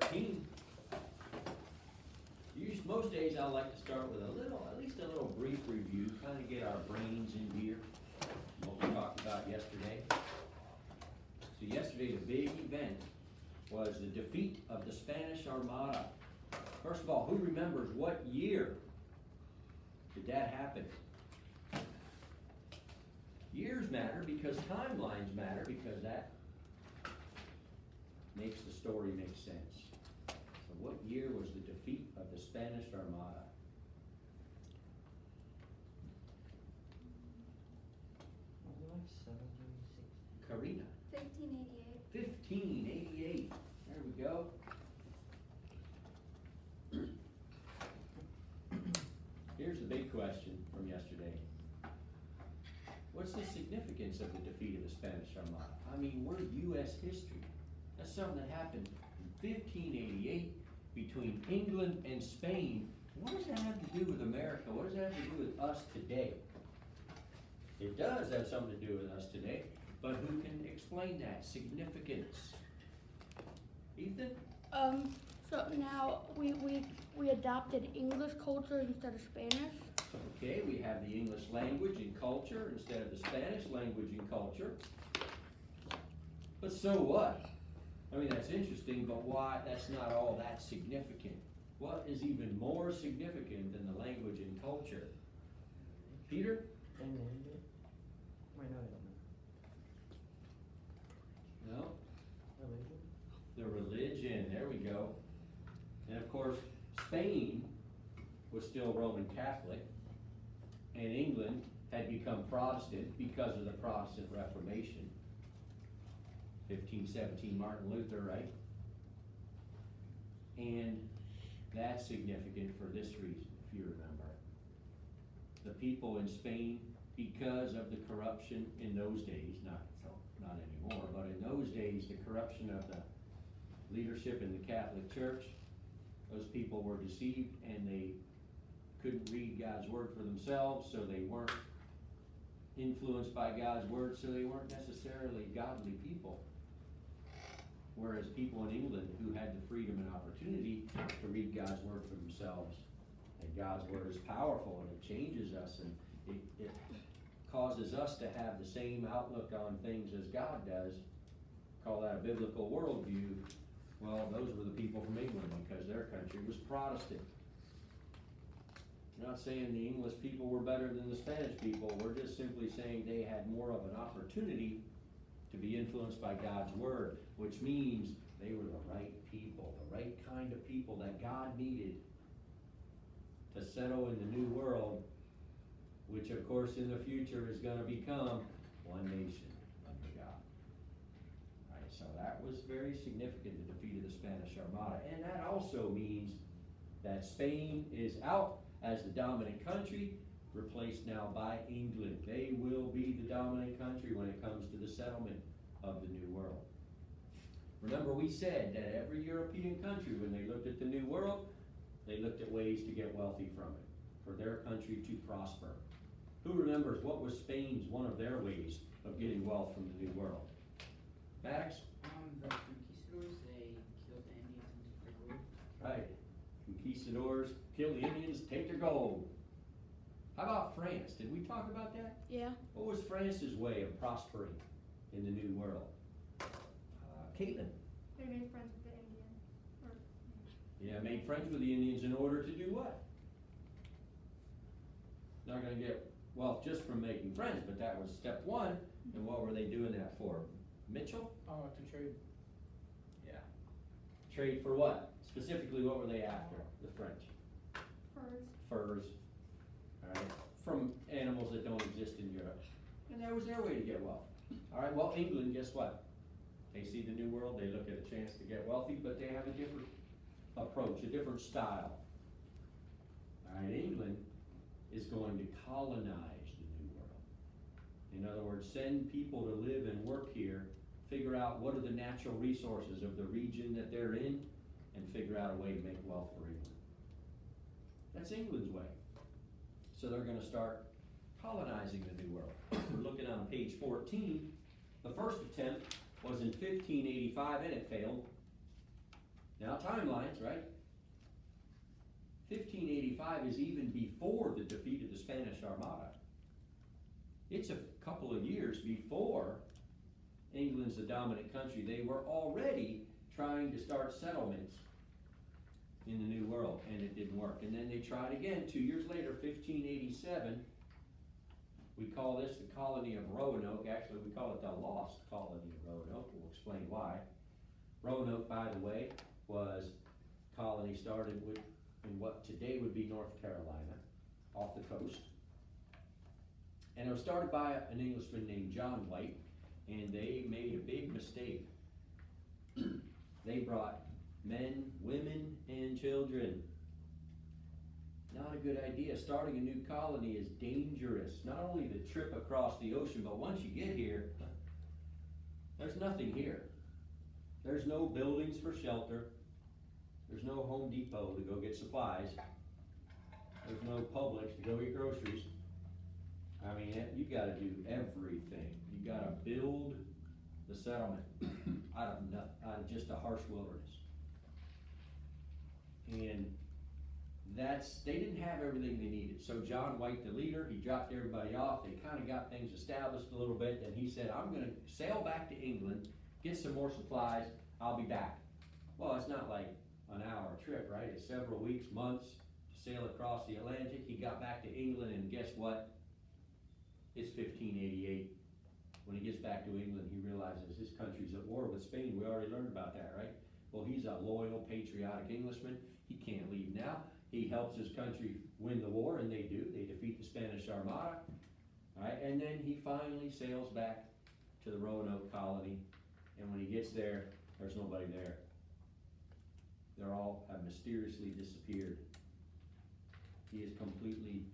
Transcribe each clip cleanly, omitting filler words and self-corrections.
13. Most days I like to start with at least a little brief review, kind of get our brains in gear, what we talked about yesterday. So yesterday the big event was the defeat of the Spanish Armada. First of all, who remembers what year did that happen? Years matter because timelines matter, because that makes the story make sense. So what year was the defeat of the Spanish Armada? Karina? 1588. 1588. There we go. Here's the big question from yesterday. What's the significance of the defeat of the Spanish Armada? I mean, we're U.S. history. That's something that happened in 1588 between England and Spain. What does that have to do with America? What does that have to do with us today? It does have something to do with us today, but who can explain that significance? Ethan? So now we adopted English culture instead of Spanish. Okay, we have the English language and culture instead of the Spanish language and culture. But so what? I mean, that's interesting, but why? That's not all that significant. What is even more significant than the language and culture? Peter? No? The religion, there we go. And of course, Spain was still Roman Catholic, and England had become Protestant because of the Protestant Reformation. 1517, Martin Luther, right? And that's significant for this reason, if you remember. The people in Spain, because of the corruption in those days, not anymore, but in those days, the corruption of the leadership in the Catholic Church, those people were deceived and they couldn't read God's word for themselves, so they weren't influenced by God's word, so they weren't necessarily godly people. Whereas people in England who had the freedom and opportunity to read God's word for themselves, and God's word is powerful and it changes us and it causes us to have the same outlook on things as God does. Call that a biblical worldview. Well, those were the people from England because their country was Protestant. We're not saying the English people were better than the Spanish people. We're just simply saying they had more of an opportunity to be influenced by God's word, which means they were the right people, the right kind of people that God needed to settle in the new world, which of course in the future is going to become one nation under God. All right, so that was very significant, the defeat of the Spanish Armada. And that also means that Spain is out as the dominant country, replaced now by England. They will be the dominant country when it comes to the settlement of the new world. Remember, we said that every European country, when they looked at the new world, they looked at ways to get wealthy from it, for their country to prosper. Who remembers what was Spain's one of their ways of getting wealth from the new world? Max? The conquistadors, they killed the Indians and took their gold. Right. Conquistadors kill the Indians, take their gold. How about France? Did we talk about that? Yeah. What was France's way of prospering in the new world? Caitlin? They made friends with the Indians. Yeah, made friends with the Indians in order to do what? Not gonna get wealth just from making friends, but that was step one. And what were they doing that for? Mitchell? To trade. Yeah. Trade for what? Specifically, what were they after, the French? Furs. Furs, all right, from animals that don't exist in Europe. And that was their way to get wealth. All right, well, England, guess what? They see the new world, they look at a chance to get wealthy, but they have a different approach, a different style. All right, England is going to colonize the new world. In other words, send people to live and work here, figure out what are the natural resources of the region that they're in, and figure out a way to make wealth for England. That's England's way. So they're going to start colonizing the new world. We're looking on page 14. The first attempt was in 1585 and it failed. Now timelines, right? 1585 is even before the defeat of the Spanish Armada. It's a couple of years before England's the dominant country. They were already trying to start settlements in the New World, and it didn't work. And then they tried again 2 years later, 1587. We call this the colony of Roanoke. Actually, we call it the lost colony of Roanoke. We'll explain why. Roanoke, by the way, was a colony started in what today would be North Carolina, off the coast. And it was started by an Englishman named John White, and they made a big mistake. They brought men, women, and children. Not a good idea. Starting a new colony is dangerous. Not only the trip across the ocean, but once you get here, there's nothing here. There's no buildings for shelter. There's no Home Depot to go get supplies. There's no Publix to go get groceries. I mean, you gotta do everything. You gotta build the settlement out of just a harsh wilderness. And they didn't have everything they needed. So John White, the leader, he dropped everybody off. They kind of got things established a little bit. And he said, I'm gonna sail back to England, get some more supplies, I'll be back. Well, it's not like an hour trip, right? It's several weeks, months to sail across the Atlantic. He got back to England, and guess what? It's 1588. When he gets back to England, he realizes his country's at war with Spain. We already learned about that, right? Well, he's a loyal, patriotic Englishman. He can't leave now. He helps his country win the war, and they do. They defeat the Spanish Armada. All right, and then he finally sails back to the Roanoke colony, and when he gets there, there's nobody there. They're all have mysteriously disappeared. He is completely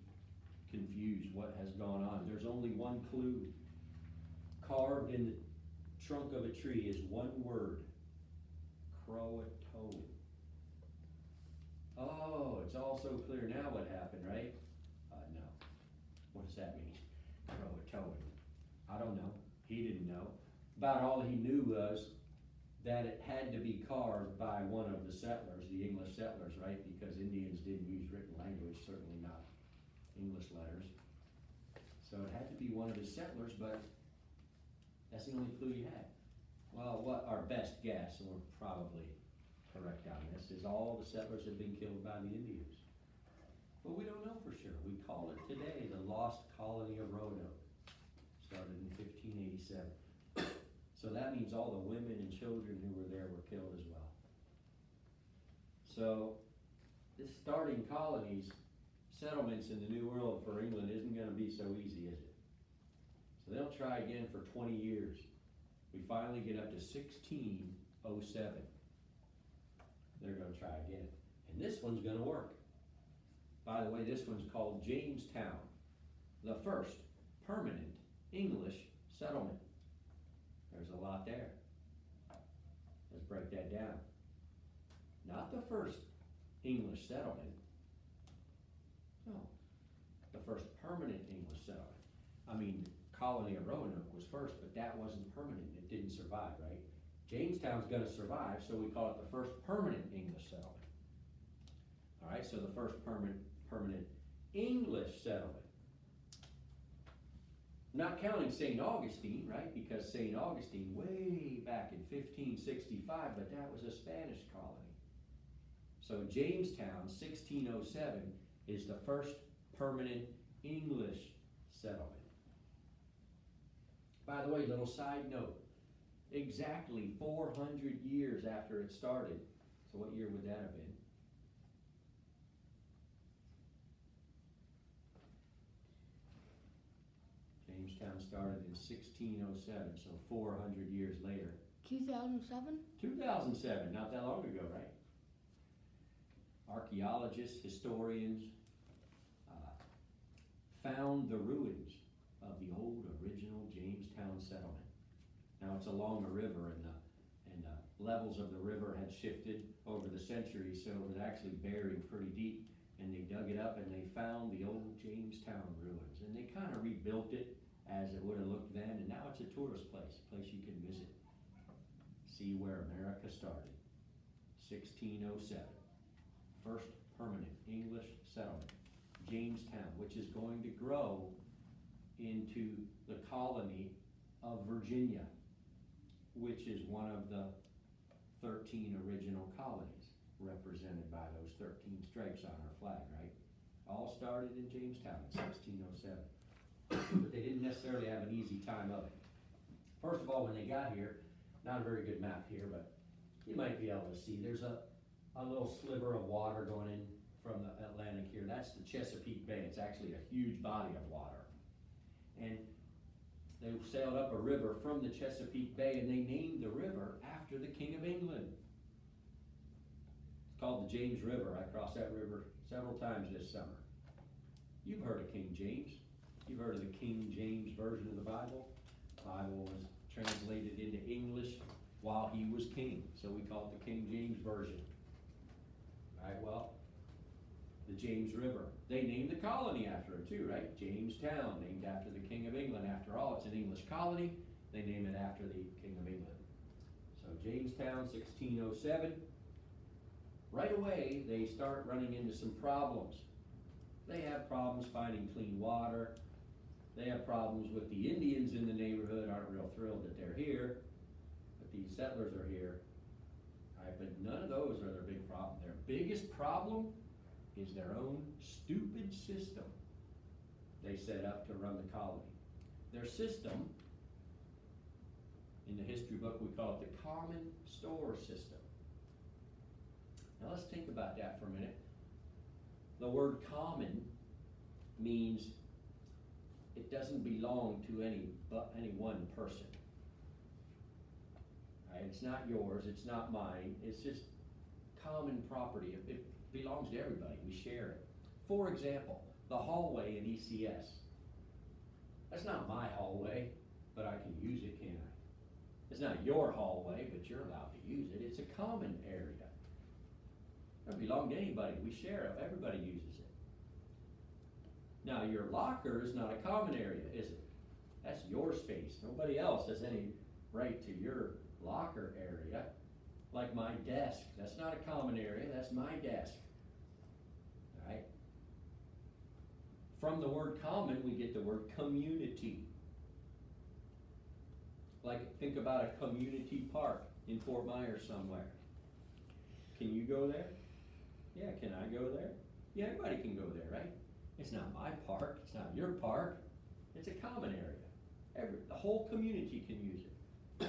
confused what has gone on. There's only one clue. Carved in the trunk of a tree is one word: Croatoan. Oh, it's all so clear now what happened, right? No. What does that mean? Croatoan. I don't know. He didn't know. About all he knew was that it had to be carved by one of the settlers, the English settlers, right? Because Indians didn't use written language, certainly not English letters. So it had to be one of the settlers, but that's the only clue you had. Well, what our best guess, and we're probably correct on this, is all the settlers have been killed by the Indians. But we don't know for sure. We call it today the lost colony of Roanoke. Started in 1587. So that means all the women and children who were there were killed as well. So this starting colonies, settlements in the New World for England isn't going to be so easy, is it? So they'll try again for 20 years. We finally get up to 1607. They're going to try again. And this one's going to work. By the way, this one's called Jamestown, the first permanent English settlement. There's a lot there. Let's break that down. Not the first English settlement. No. The first permanent English settlement. I mean, the colony of Roanoke was first, but that wasn't permanent. It didn't survive, right? Jamestown's going to survive, so we call it the first permanent English settlement. All right, so the first permanent English settlement. Not counting St. Augustine, right? Because St. Augustine, way back in 1565, but that was a Spanish colony. So Jamestown, 1607, is the first permanent English settlement. By the way, little side note, exactly 400 years after it started, so what year would that have been? Jamestown started in 1607, so 400 years later. 2007? 2007, not that long ago, right? Archaeologists, historians found the ruins of the old original Jamestown settlement. Now it's along a river, and the levels of the river had shifted over the centuries, so it was actually buried pretty deep. And they dug it up, and they found the old Jamestown ruins, and they kind of rebuilt it as it would have looked then, and now it's a tourist place, a place you can visit, see where America started, 1607. First permanent English settlement, Jamestown, which is going to grow into the colony of Virginia, which is one of the 13 original colonies, represented by those 13 stripes on our flag, right? All started in Jamestown in 1607. But they didn't necessarily have an easy time of it. First of all, when they got here, not a very good map here, but you might be able to see, there's a little sliver of water going in from the Atlantic here. That's the Chesapeake Bay. It's actually a huge body of water. And they sailed up a river from the Chesapeake Bay, and they named the river after the King of England. It's called the James River. I crossed that river several times this summer. You've heard of King James. You've heard of the King James Version of the Bible. The Bible was translated into English while he was king, so we call it the King James Version. All right, well, the James River. They named the colony after him too, right? Jamestown, named after the King of England. After all, it's an English colony. They name it after the King of England. So Jamestown, 1607. Right away, they start running into some problems. They have problems finding clean water. They have problems with the Indians in the neighborhood, aren't real thrilled that they're here, but these settlers are here. All right, but none of those are their big problem. Their biggest problem is their own stupid system they set up to run the colony. Their system, in the history book we call it the Common Store System. Now let's think about that for a minute. The word common means it doesn't belong to any one person. Right? It's not yours, it's not mine, it's just common property. It belongs to everybody, we share it. For example, the hallway in ECS. That's not my hallway, but I can use it, can't I? It's not your hallway, but you're allowed to use it. It's a common area. It doesn't belong to anybody, we share it, everybody uses it. Now, your locker is not a common area, is it? That's your space. Nobody else has any right to your locker area. Like my desk, that's not a common area, that's my desk. All right? From the word common, we get the word community. Like, think about a community park in Fort Myers somewhere. Can you go there? Yeah, can I go there? Yeah, everybody can go there, right? It's not my park, it's not your park, it's a common area. The whole community can use it.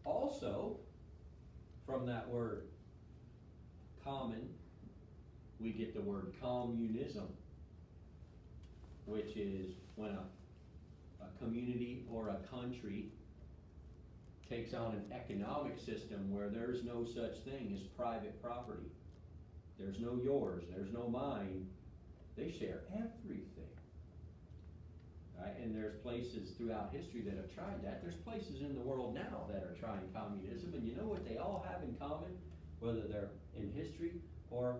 Also, from that word common, we get the word communism, which is when a community or a country takes on an economic system where there's no such thing as private property. There's no yours, there's no mine. They share everything. Right? And there's places throughout history that have tried that. There's places in the world now that are trying communism, and you know what they all have in common, whether they're in history or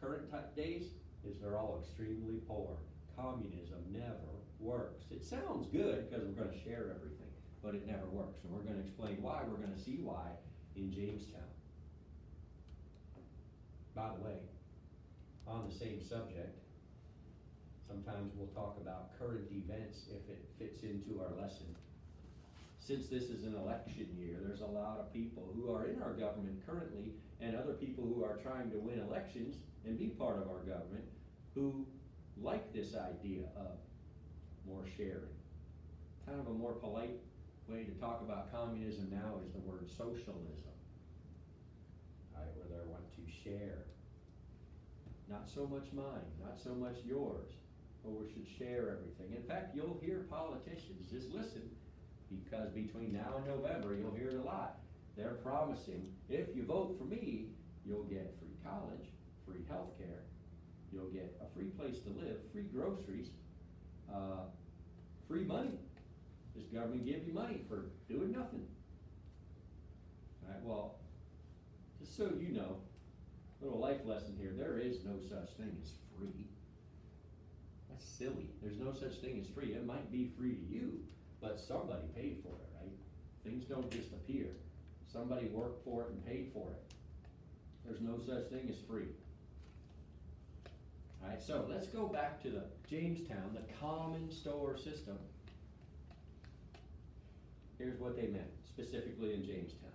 current days, is they're all extremely poor. Communism never works. It sounds good because we're going to share everything, but it never works. And we're going to explain why. We're going to see why in Jamestown. By the way, on the same subject, sometimes we'll talk about current events if it fits into our lesson. Since this is an election year, there's a lot of people who are in our government currently and other people who are trying to win elections and be part of our government who like this idea of more sharing. Kind of a more polite way to talk about communism now is the word socialism. Right, where they want to share. Not so much mine, not so much yours, but we should share everything. In fact, you'll hear politicians, just listen, because between now and November, you'll hear it a lot. They're promising, if you vote for me, you'll get free college, free health care, you'll get a free place to live, free groceries, free money. This government give you money for doing nothing. All right, well, just so you know, little life lesson here, there is no such thing as free. That's silly. There's no such thing as free. It might be free to you, but somebody paid for it, right? Things don't just appear. Somebody worked for it and paid for it. There's no such thing as free. Alright, so let's go back to the Jamestown, the common store system. Here's what they meant, specifically in Jamestown.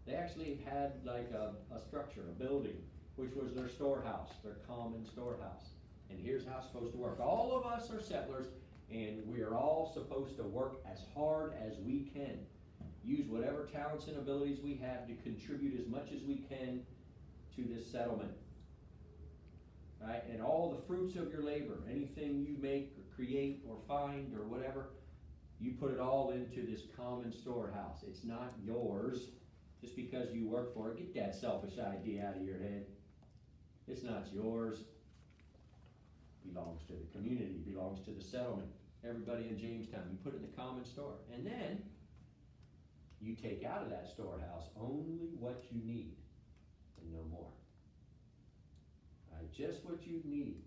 They actually had like a structure, a building, which was their storehouse, their common storehouse. And here's how it's supposed to work. All of us are settlers, and we are all supposed to work as hard as we can. Use whatever talents and abilities we have to contribute as much as we can to this settlement. Right? And all the fruits of your labor, anything you make or create or find or whatever, you put it all into this common storehouse. It's not yours just because you work for it. Get that selfish idea out of your head. It's not yours. It belongs to the community, it belongs to the settlement. Everybody in Jamestown, you put it in the common store. And then you take out of that storehouse only what you need and no more. Right? Just what you need.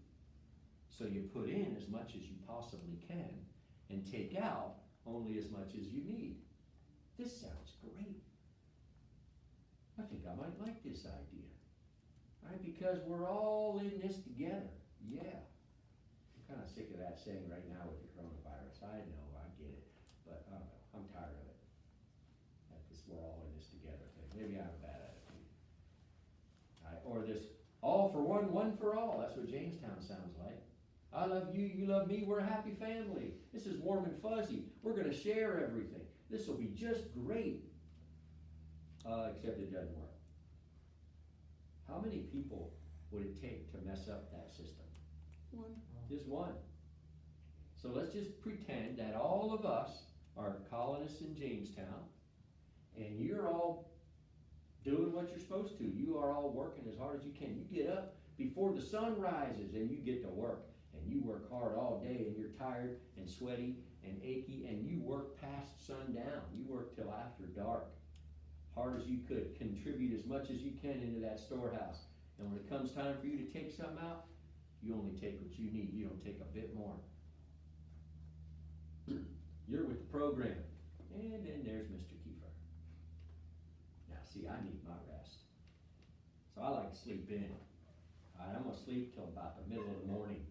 So you put in as much as you possibly can and take out only as much as you need. This sounds great. I think I might like this idea. Right? Because we're all in this together. Yeah. I'm kind of sick of that saying right now with the coronavirus. I know, I get it. But I don't know, I'm tired of it. That this we're all in this together thing. Maybe I have a bad attitude. Right? Or this all for one, one for all. That's what Jamestown sounds like. I love you, you love me, we're a happy family. This is warm and fuzzy. We're going to share everything. This will be just great. Except it doesn't work. How many people would it take to mess up that system? One. Just one. So let's just pretend that all of us are colonists in Jamestown, and you're all doing what you're supposed to. You are all working as hard as you can. You get up before the sun rises and you get to work. And you work hard all day, and you're tired and sweaty and achy, and you work past sundown. You work till after dark. Hard as you could. Contribute as much as you can into that storehouse. And when it comes time for you to take something out, you only take what you need. You don't take a bit more. You're with the program. And then there's Mr. Kiefer. Now see, I need my rest. So I like to sleep in. All right, I'm going to sleep till about the middle of the morning.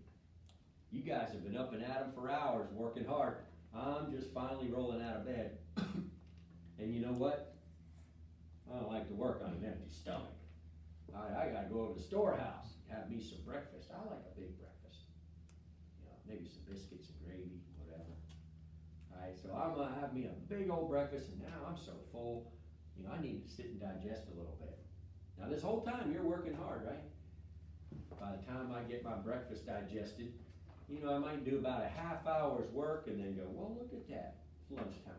You guys have been up and at 'em for hours working hard. I'm just finally rolling out of bed. And you know what? I don't like to work on an empty stomach. I gotta go over to the storehouse, have me some breakfast. I like a big breakfast. You know, maybe some biscuits and gravy, whatever. Alright, so I'm gonna have me a big old breakfast, and now I'm so full, you know, I need to sit and digest a little bit. Now this whole time you're working hard, right? By the time I get my breakfast digested, you know, I might do about a half hour's work and then go, well, look at that, it's lunchtime.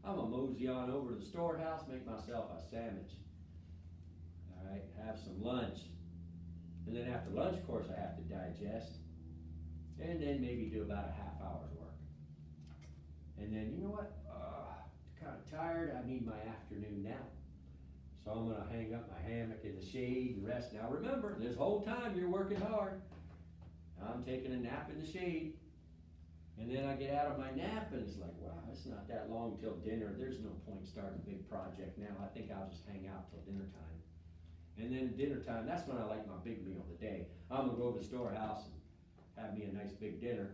I'm gonna mosey on over to the storehouse, make myself a sandwich. All right, have some lunch. And then after lunch, of course, I have to digest. And then maybe do about a half hour's work. And then, you know what? Kind of tired, I need my afternoon nap. So I'm gonna hang up my hammock in the shade and rest. Now remember, this whole time you're working hard. I'm taking a nap in the shade. And then I get out of my nap and it's like, wow, it's not that long till dinner. There's no point starting a big project now. I think I'll just hang out till dinner time. And then dinner time, that's when I like my big meal of the day. I'm gonna go to the storehouse and have me a nice big dinner.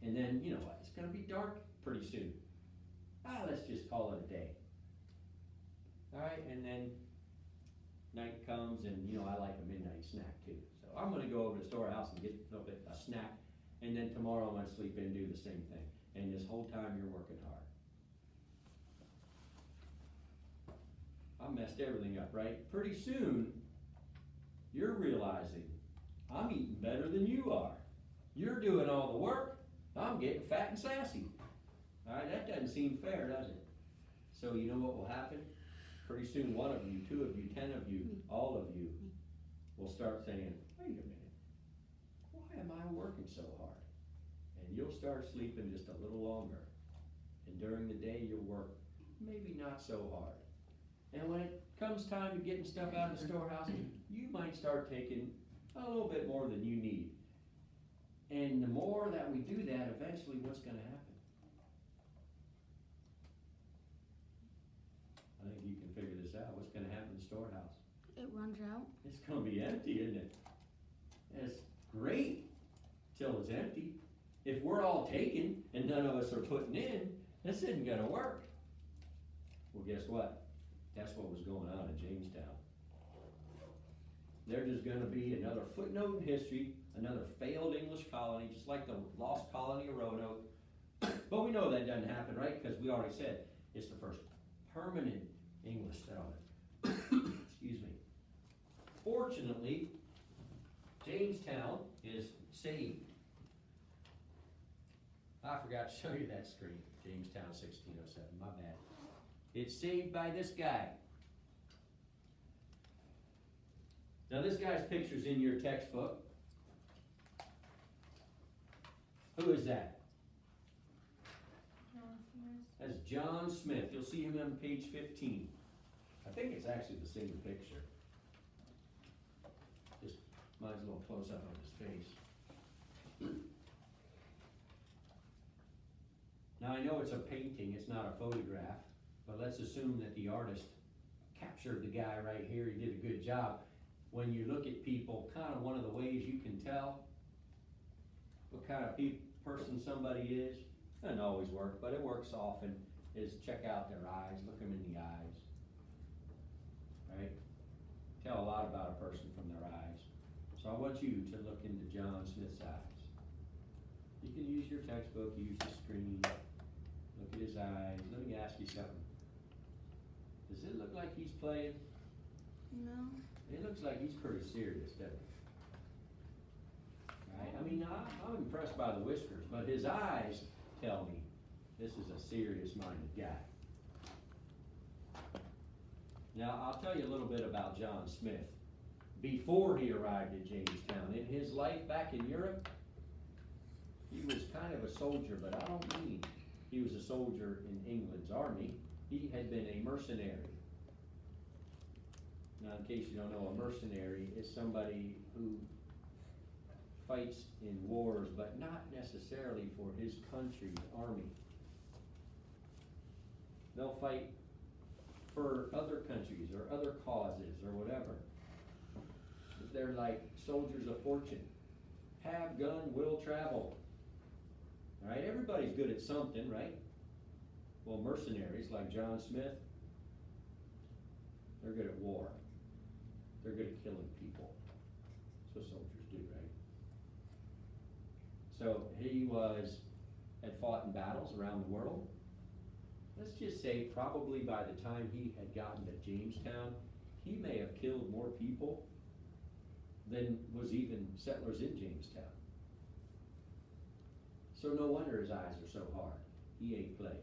And then, you know what, it's gonna be dark pretty soon. Let's just call it a day. All right, and then night comes and, you know, I like a midnight snack too. So I'm gonna go over to the storehouse and get a little bit, a snack. And then tomorrow I'm gonna sleep in and do the same thing. And this whole time you're working hard. I messed everything up, right? Pretty soon, you're realizing I'm eating better than you are. You're doing all the work, I'm getting fat and sassy. All right, that doesn't seem fair, does it? So you know what will happen? Pretty soon, one of you, 2 of you, 10 of you, all of you will start saying, wait a minute, why am I working so hard? And you'll start sleeping just a little longer. And during the day, you'll work maybe not so hard. And when it comes time to getting stuff out of the storehouse, you might start taking a little bit more than you need. And the more that we do that, eventually what's gonna happen? I think you can figure this out. What's gonna happen? The storehouse? It runs out. It's gonna be empty, isn't it? And it's great till it's empty. If we're all taking and none of us are putting in, this isn't gonna work. Well, guess what? That's what was going on in Jamestown. There's just gonna be another footnote in history, another failed English colony, just like the lost colony of Roanoke. But we know that doesn't happen, right? Because we already said it's the first permanent English settlement. Excuse me. Fortunately, Jamestown is saved. I forgot to show you that screen. Jamestown 1607, my bad. It's saved by this guy. Now this guy's picture's in your textbook. Who is that? John Smith. That's John Smith. You'll see him on page 15. I think it's actually the same picture. Just mine's a little close up on his face. Now I know it's a painting, it's not a photograph, but let's assume that the artist captured the guy right here. He did a good job. When you look at people, kind of one of the ways you can tell what kind of person somebody is, doesn't always work, but it works often, is check out their eyes, look them in the eyes. Right? Tell a lot about a person from their eyes. So I want you to look into John Smith's eyes. You can use your textbook, use the screen, look at his eyes. Let me ask you something. Does it look like he's playing? No. It looks like he's pretty serious, doesn't it? Right? I mean, I'm impressed by the whiskers, but his eyes tell me this is a serious-minded guy. Now, I'll tell you a little bit about John Smith. Before he arrived at Jamestown, in his life back in Europe, he was kind of a soldier, but I don't mean he was a soldier in England's army. He had been a mercenary. Now, in case you don't know, a mercenary is somebody who fights in wars, but not necessarily for his country's army. They'll fight for other countries or other causes or whatever. They're like soldiers of fortune. Have gun, will travel. All right, everybody's good at something, right? Well, mercenaries like John Smith, they're good at war. They're good at killing people. That's what soldiers do, right? So he had fought in battles around the world. Let's just say probably by the time he had gotten to Jamestown, he may have killed more people than was even settlers in Jamestown. So no wonder his eyes are so hard. He ain't playing.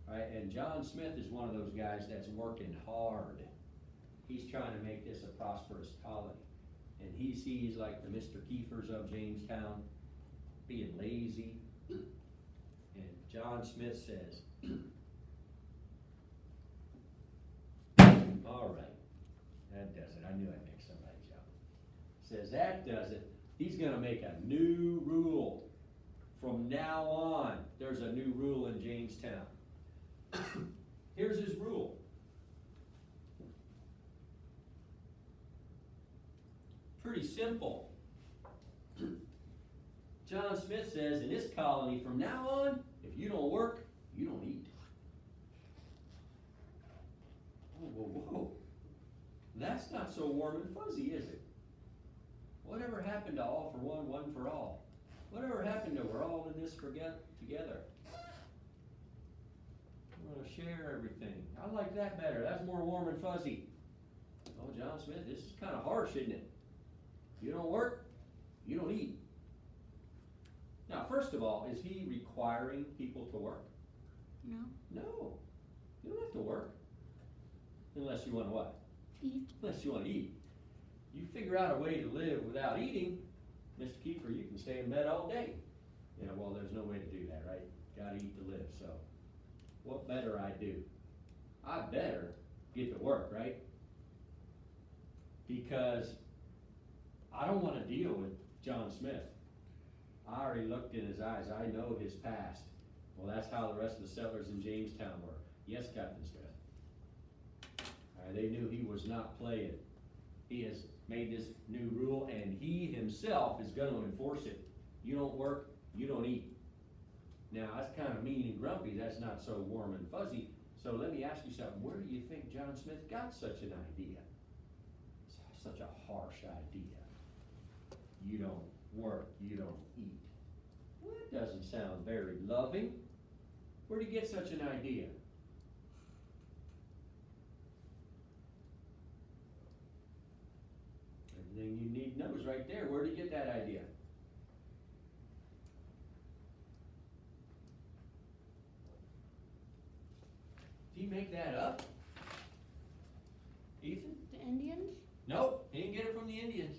Right? And John Smith is one of those guys that's working hard. He's trying to make this a prosperous colony. And he sees like the Mr. Keefers of Jamestown being lazy. And John Smith says, all right, that does it. I knew I'd make somebody jump. Says that does it. He's gonna make a new rule. From now on, there's a new rule in Jamestown. Here's his rule. Pretty simple. John Smith says in this colony, from now on, if you don't work, you don't eat. Whoa, whoa, whoa. That's not so warm and fuzzy, is it? Whatever happened to all for one, one for all? Whatever happened to we're all in this together? I want to share everything. I like that better. That's more warm and fuzzy. Oh, John Smith, this is kind of harsh, isn't it? You don't work, you don't eat. Now, first of all, is he requiring people to work? No. No. You don't have to work. Unless you want to what? Eat. Unless you want to eat. You figure out a way to live without eating, Mr. Kiefer, you can stay in bed all day. Yeah, well, there's no way to do that, right? Gotta eat to live, so what better I do? I better get to work, right? Because I don't want to deal with John Smith. I already looked in his eyes. I know his past. Well, that's how the rest of the settlers in Jamestown were. Yes, Captain Smith. They knew he was not playing. He has made this new rule, and he himself is gonna enforce it. You don't work, you don't eat. Now, that's kind of mean and grumpy, that's not so warm and fuzzy. So let me ask you something, where do you think John Smith got such an idea? Such a harsh idea. You don't work, you don't eat. Well, that doesn't sound very loving. Where'd he get such an idea? Everything you need to know is right there. Where'd he get that idea? Did he make that up? Ethan? The Indians? Nope, he didn't get it from the Indians.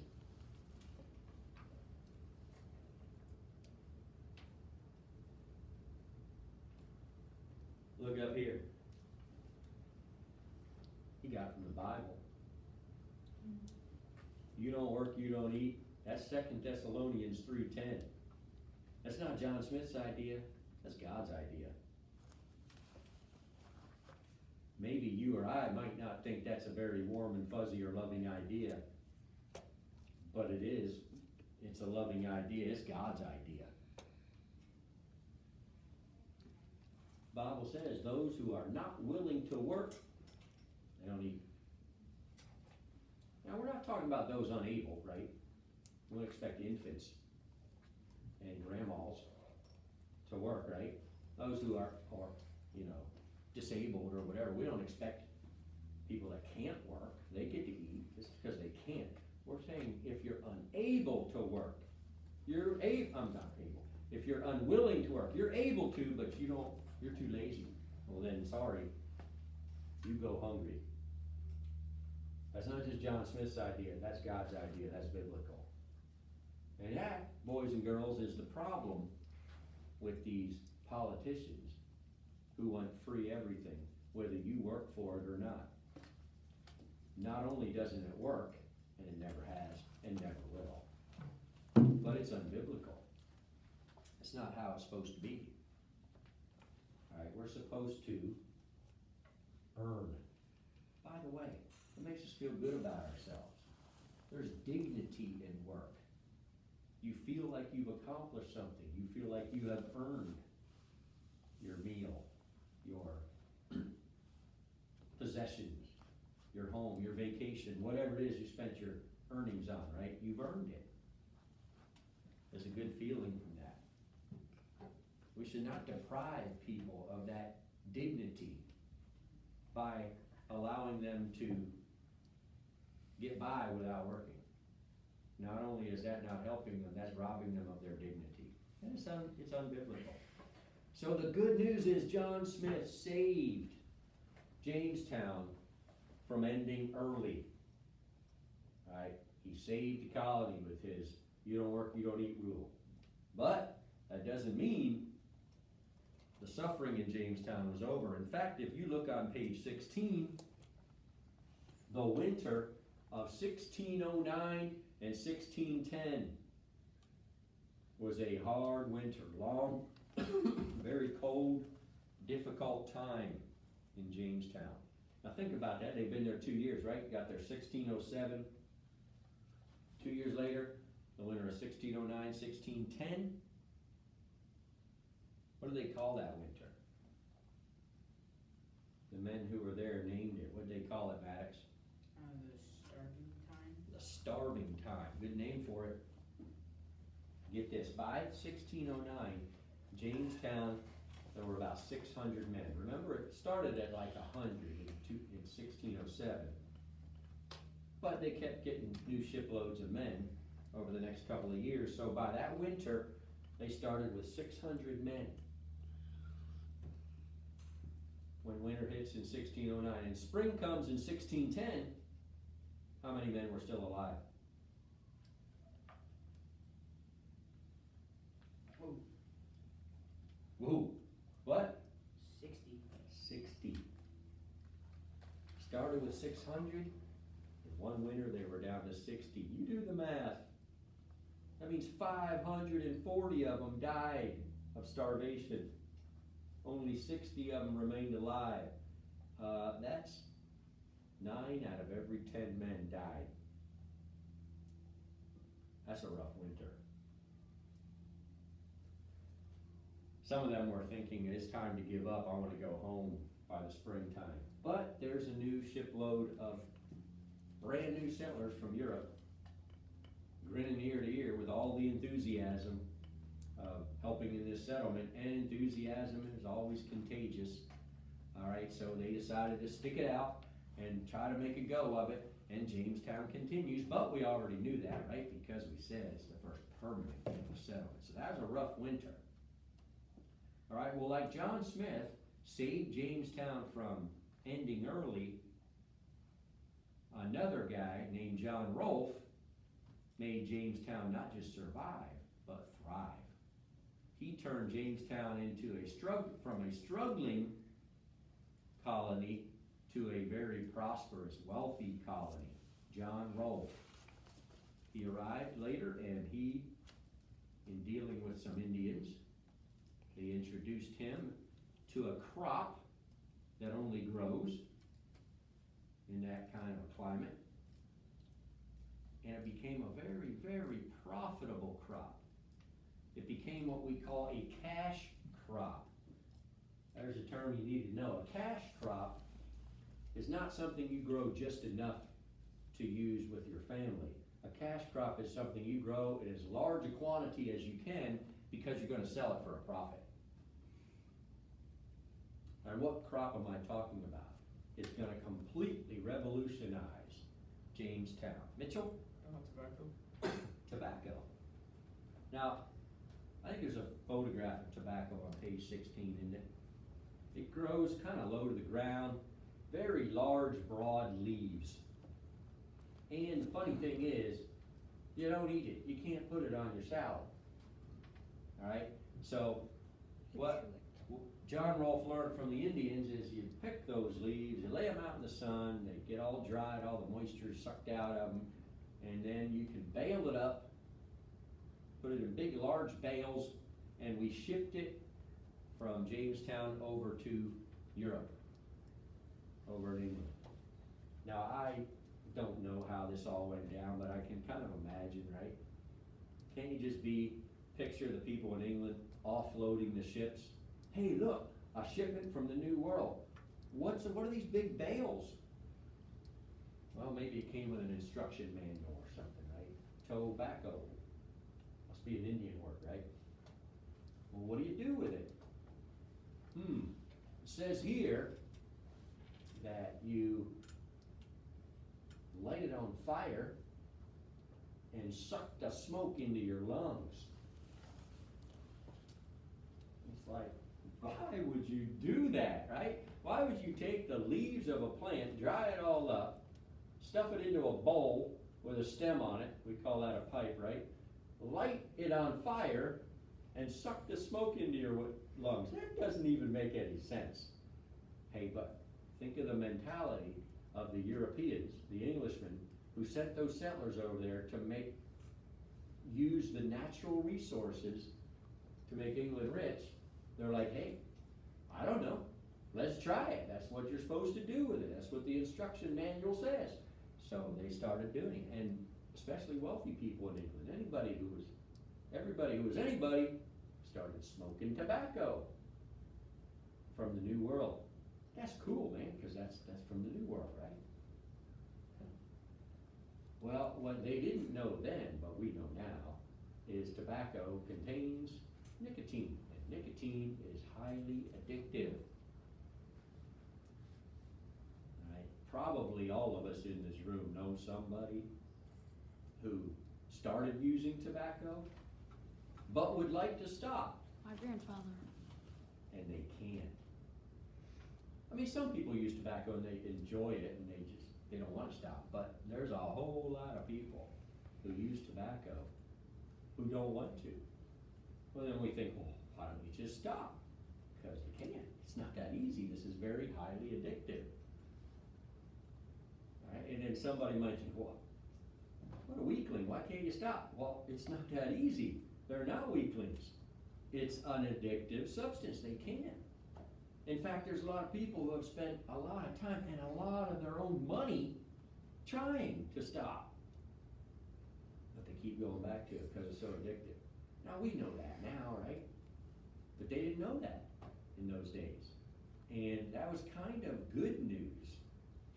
Look up here. He got it from the Bible. You don't work, you don't eat. That's 2 Thessalonians 3:10. That's not John Smith's idea, that's God's idea. Maybe you or I might not think that's a very warm and fuzzy or loving idea, but it is. It's a loving idea, it's God's idea. Bible says those who are not willing to work, they don't eat. Now, we're not talking about those unable, right? We don't expect infants and grandmas to work, right? Those who are, disabled or whatever, we don't expect people that can't work, they get to eat just because they can't. We're saying if you're unable to work, I'm not able. If you're unwilling to work, you're able to, but you're too lazy. Well then, sorry, you go hungry. That's not just John Smith's idea, that's God's idea, that's biblical. And that, boys and girls, is the problem with these politicians who want free everything, whether you work for it or not. Not only doesn't it work, and it never has, and never will, but it's unbiblical. It's not how it's supposed to be. Alright, we're supposed to earn. By the way, it makes us feel good about ourselves. There's dignity in work. You feel like you've accomplished something. You feel like you have earned your meal, your possessions, your home, your vacation, whatever it is you spent your earnings on, right? You've earned it. There's a good feeling from that. We should not deprive people of that dignity by allowing them to get by without working. Not only is that not helping them, that's robbing them of their dignity. And it's unbiblical. So the good news is John Smith saved Jamestown from ending early. Right? He saved the colony with his you don't work, you don't eat rule. But that doesn't mean the suffering in Jamestown was over. In fact, if you look on page 16, the winter of 1609 and 1610 was a hard winter, long, very cold, difficult time in Jamestown. Now think about that, they've been there 2 years, right? Got there 1607, 2 years later, the winter of 1609, 1610. What do they call that winter? The men who were there named it. What did they call it, Maddox? The starving time. The starving time. Good name for it. Get this. By 1609, Jamestown, there were about 600 men. Remember, it started at like 100 in 1607. But they kept getting new shiploads of men over the next couple of years. So by that winter, they started with 600 men. When winter hits in 1609 and spring comes in 1610, how many men were still alive? Oh, Woo! What? 60. 60. Started with 600. In one winter, they were down to 60. You do the math. That means 540 of them died of starvation. Only 60 of them remained alive. That's 9 out of every 10 men died. That's a rough winter. Some of them were thinking it's time to give up, I wanna go home by the springtime. But there's a new shipload of brand new settlers from Europe, grinning ear to ear with all the enthusiasm of helping in this settlement, and enthusiasm is always contagious. Alright, so they decided to stick it out and try to make a go of it, and Jamestown continues, but we already knew that, right? Because we said it's the first permanent settlement, so that was a rough winter. Alright, well, like John Smith saved Jamestown from ending early, another guy named John Rolfe made Jamestown not just survive, but thrive. He turned Jamestown into from a struggling colony to a very prosperous, wealthy colony. John Rolfe. He arrived later, and he, in dealing with some Indians, they introduced him to a crop that only grows in that kind of climate. And it became a very, very profitable crop. It became what we call a cash crop. There's a term you need to know. A cash crop is not something you grow just enough to use with your family. A cash crop is something you grow in as large a quantity as you can because you're gonna sell it for a profit. And what crop am I talking about? It's gonna completely revolutionize Jamestown. Mitchell? Tobacco. Tobacco. Now, I think there's a photograph of tobacco on page 16, isn't it? It grows kind of low to the ground, very large, broad leaves. And the funny thing is, you don't eat it. You can't put it on your salad. Alright? So, what John Rolfe learned from the Indians is you pick those leaves, you lay them out in the sun, they get all dried, all the moisture sucked out of them, and then you can bale it up, put it in big, large bales, and we shipped it from Jamestown over to Europe, over in England. Now, I don't know how this all went down, but I can kind of imagine, right? Can't you just picture the people in England offloading the ships? Hey, look, a shipment from the New World. What are these big bales? Well, maybe it came with an instruction manual or something, right? Tobacco. Must be an Indian word, right? Well, what do you do with it? It says here that you light it on fire and suck the smoke into your lungs. It's like, why would you do that, right? Why would you take the leaves of a plant, dry it all up, stuff it into a bowl with a stem on it, we call that a pipe, right? Light it on fire and suck the smoke into your lungs. That doesn't even make any sense. Hey, but think of the mentality of the Europeans, the Englishmen, who sent those settlers over there to use the natural resources to make England rich. They're like, hey, I don't know, let's try it. That's what you're supposed to do with it. That's what the instruction manual says. So they started doing it, and especially wealthy people in England. Everybody who was anybody started smoking tobacco from the New World. That's cool, man, because that's from the New World, right? Well, what they didn't know then, but we know now, is tobacco contains nicotine, and nicotine is highly addictive. Right? Probably all of us in this room know somebody who started using tobacco, but would like to stop, My grandfather. and they can't. I mean, some people use tobacco and they enjoy it and they don't want to stop, but there's a whole lot of people who use tobacco who don't want to. Well, then we think, well, why don't we just stop? Because you can't. It's not that easy. This is very highly addictive. All right? And then somebody might think, well, what a weakling. Why can't you stop? Well, it's not that easy. They're not weaklings. It's an addictive substance. They can't. In fact, there's a lot of people who have spent a lot of time and a lot of their own money trying to stop. But they keep going back to it because it's so addictive. Now, we know that now, right? But they didn't know that in those days. And that was kind of good news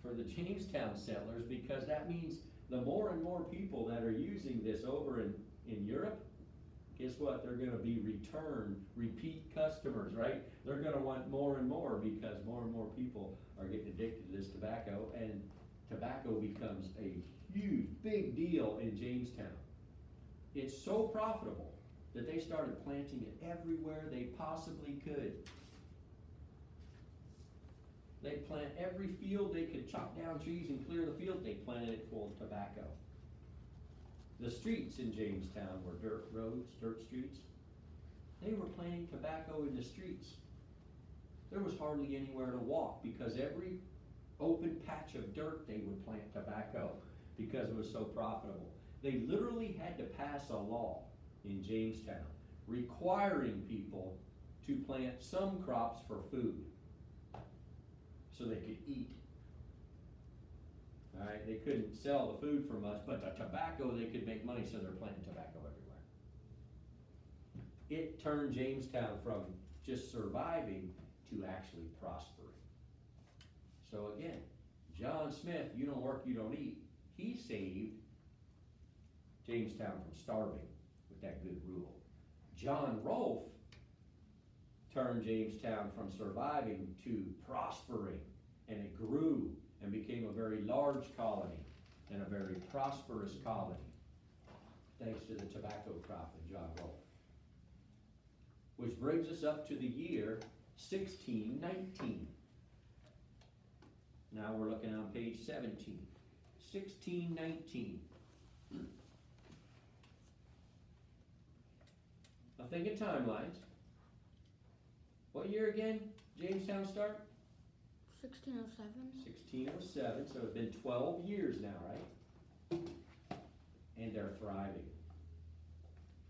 for the Jamestown settlers, because that means the more and more people that are using this over in Europe, guess what? They're gonna be repeat customers, right? They're gonna want more and more, because more and more people are getting addicted to this tobacco, and tobacco becomes a huge, big deal in Jamestown. It's so profitable that they started planting it everywhere they possibly could. They plant every field they could, chop down trees and clear the field, they planted it full of tobacco. The streets in Jamestown were dirt roads, dirt streets. They were planting tobacco in the streets. There was hardly anywhere to walk, because every open patch of dirt they would plant tobacco, because it was so profitable. They literally had to pass a law in Jamestown requiring people to plant some crops for food, so they could eat. All right, they couldn't sell the food for much, but the tobacco they could make money, so they're planting tobacco everywhere. It turned Jamestown from just surviving to actually prospering. So again, John Smith, you don't work, you don't eat. He saved Jamestown from starving with that good rule. John Rolfe turned Jamestown from surviving to prospering, and it grew and became a very large colony and a very prosperous colony, thanks to the tobacco crop of John Rolfe. Which brings us up to the year 1619. Now we're looking on page 17. 1619. Now think of timelines. What year again, Jamestown start? 1607. 1607, so it's been 12 years now, right? And they're thriving.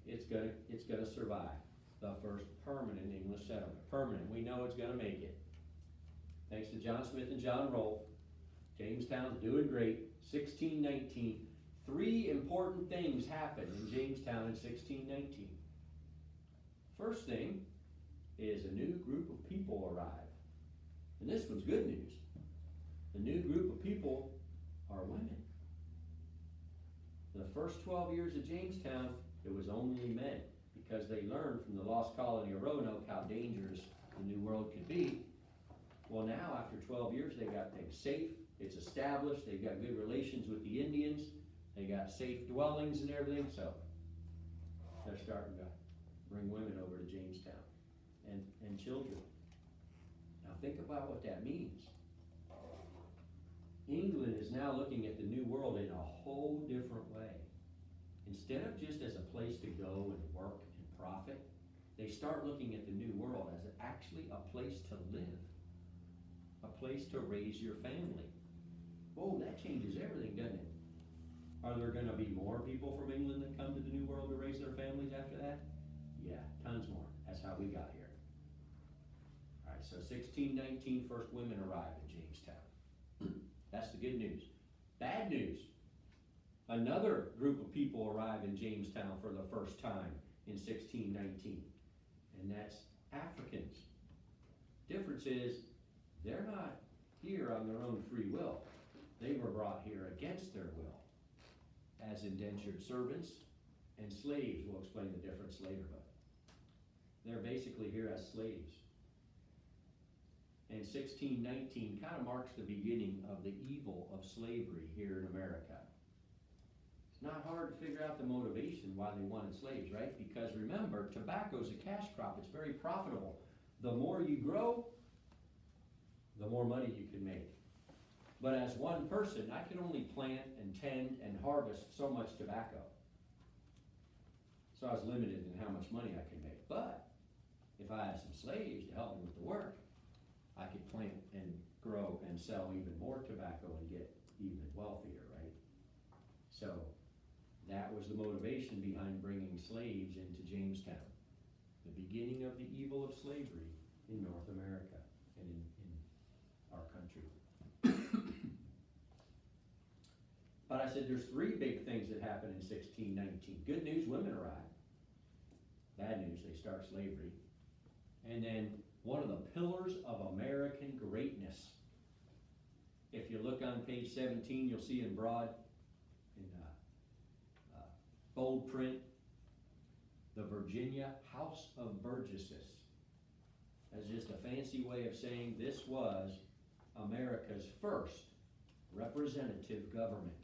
It's gonna survive. The first permanent English settlement. Permanent, we know it's gonna make it. Thanks to John Smith and John Rolfe, Jamestown's doing great. 1619, 3 important things happened in Jamestown in 1619. First thing is a new group of people arrive. And this one's good news. The new group of people are women. The first 12 years of Jamestown, it was only men, because they learned from the lost colony of Roanoke how dangerous the New World could be. Well, now after 12 years, they got things safe, it's established, they've got good relations with the Indians, they got safe dwellings and everything, so they're starting to bring women over to Jamestown, and children. Now think about what that means. England is now looking at the New World in a whole different way. Instead of just as a place to go and work and profit, they start looking at the New World as actually a place to live, a place to raise your family. Oh, that changes everything, doesn't it? Are there going to be more people from England that come to the New World to raise their families after that? Yeah, tons more. That's how we got here. All right, so 1619, first women arrive in Jamestown. That's the good news. Bad news. Another group of people arrive in Jamestown for the first time in 1619, and that's Africans. Difference is, they're not here on their own free will. They were brought here against their will as indentured servants and slaves. We'll explain the difference later, but they're basically here as slaves. And 1619 kind of marks the beginning of the evil of slavery here in America. It's not hard to figure out the motivation why they wanted slaves, right? Because remember, tobacco is a cash crop. It's very profitable. The more you grow, the more money you can make. But as one person, I can only plant and tend and harvest so much tobacco. So I was limited in how much money I could make. But if I had some slaves to help me with the work, I could plant and grow and sell even more tobacco and get even wealthier, right? So that was the motivation behind bringing slaves into Jamestown. The beginning of the evil of slavery in North America. and in our country. But I said there's three big things that happened in 1619. Good news, women arrived. Bad news, they start slavery. And then one of the pillars of American greatness. If you look on page 17, you'll see in broad, in bold print, the Virginia House of Burgesses. That's just a fancy way of saying this was America's first representative government.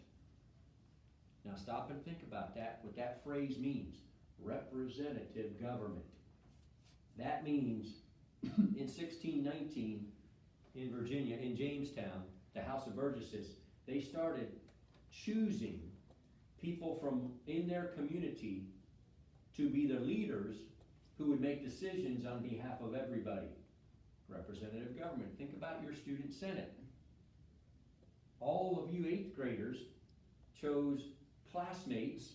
Now stop and think about that, what that phrase means. Representative government. That means in 1619 in Virginia, in Jamestown, the House of Burgesses, they started choosing people from in their community to be the leaders who would make decisions on behalf of everybody. Representative government. Think about your student senate. All of you 8th graders chose classmates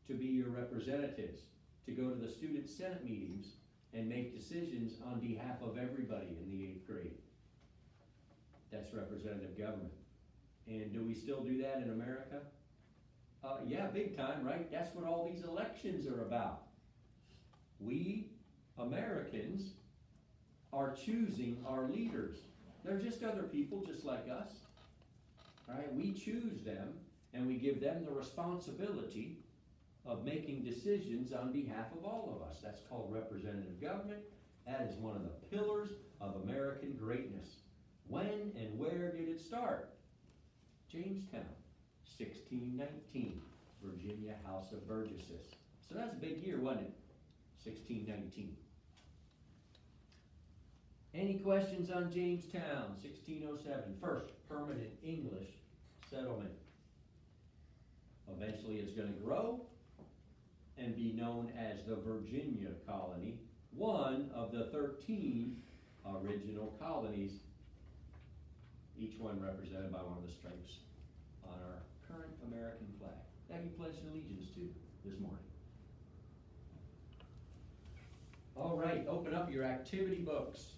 to be your representatives, to go to the student senate meetings and make decisions on behalf of everybody in the 8th grade. That's representative government. And do we still do that in America? Yeah, big time, right? That's what all these elections are about. We, Americans, are choosing our leaders. They're just other people just like us. Right? We choose them and we give them the responsibility of making decisions on behalf of all of us. That's called representative government. That is one of the pillars of American greatness. When and where did it start? Jamestown, 1619, Virginia House of Burgesses. So that's a big year, wasn't it? 1619. Any questions on Jamestown, 1607? First, permanent English settlement. Eventually it's going to grow and be known as the Virginia Colony, one of the 13 original colonies, each one represented by one of the stripes on our current American flag that you pledged allegiance to this morning. All right, open up your activity books.